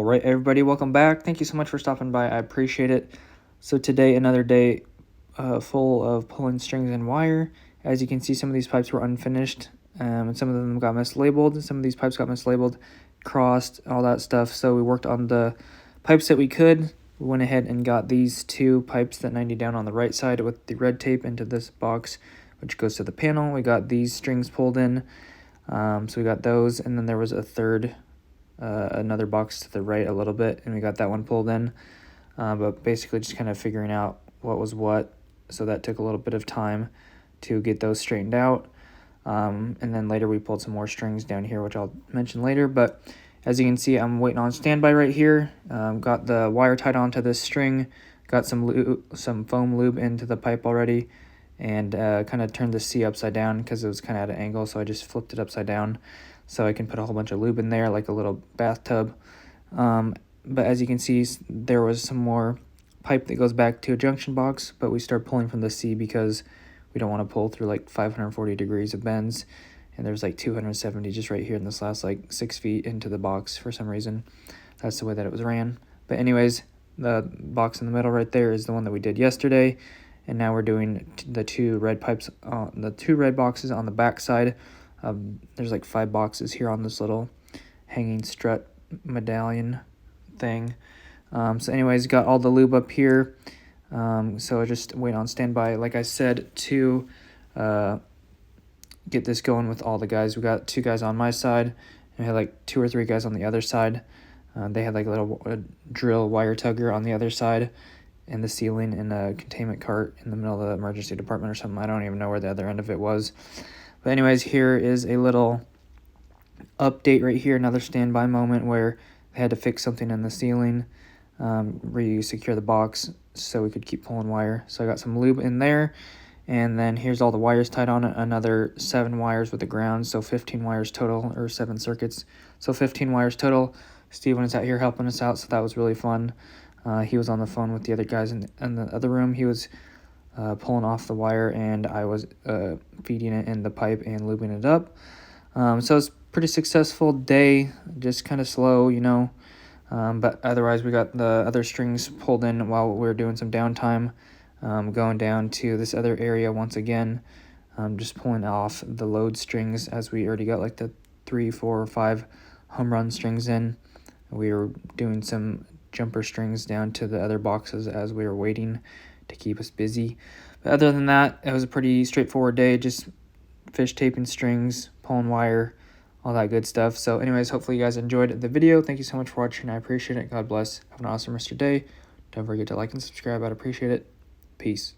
All right, everybody, welcome back. Thank you so much for stopping by. I appreciate it. So today, another day full of pulling strings and wire. As you can see, some of these pipes were unfinished, and some of them got mislabeled. Some of these pipes got mislabeled, crossed, all that stuff. So we worked on the pipes that we could. We went ahead and got these two pipes that 90 down on the right side with the red tape into this box, which goes to the panel. We got these strings pulled in. So we got those, and then there was a third another box to the right a little bit, and we got that one pulled in, but basically just kind of figuring out what was what, so that took a little bit of time to get those straightened out, and then later we pulled some more strings down here, which I'll mention later. But as you can see, I'm waiting on standby right here. Got the wire tied onto this string, got some foam lube into the pipe already, and kind of turned the C upside down because it was kind of at an angle, so I just flipped it upside down so I can put a whole bunch of lube in there like a little bathtub. But as you can see, there was some more pipe that goes back to a junction box, but we start pulling from the C because we don't want to pull through like 540 degrees of bends, and there's like 270 just right here in this last like 6 feet into the box for some reason. That's the way that it was ran. But anyways, the box in the middle right there is the one that we did yesterday, and now we're doing the two red pipes, the two red boxes on the back side. There's like 5 boxes here on this little hanging strut medallion thing. So anyways, got all the lube up here. So I just wait on standby, like I said, to get this going with all the guys. We got 2 guys on my side, and we had like 2 or 3 guys on the other side. They had like a little drill wire tugger on the other side in the ceiling in a containment cart in the middle of the emergency department or something. I don't even know where the other end of it was. But anyways, here is a little update right here, another standby moment where they had to fix something in the ceiling, secure the box so we could keep pulling wire. So I got some lube in there, and then here's all the wires tied on it, another 7 wires with the ground, so 15 wires total, or 7 circuits, so 15 wires total. Steven is out here helping us out, so that was really fun. He was on the phone with the other guys in the other room. He was pulling off the wire, and I was feeding it in the pipe and lubing it up. So it's pretty successful day, just kind of slow, you know, but otherwise we got the other strings pulled in while we were doing some downtime, going down to this other area once again, just pulling off the load strings as we already got like the 3, 4, or 5 home run strings in. We were doing some jumper strings down to the other boxes as we were waiting to keep us busy. But other than that, it was a pretty straightforward day, just fish taping strings, pulling wire, all that good stuff. So anyways, hopefully you guys enjoyed the video. Thank you so much for watching. I appreciate it. God bless. Have an awesome rest of your day. Don't forget to like and subscribe. I'd appreciate it. Peace.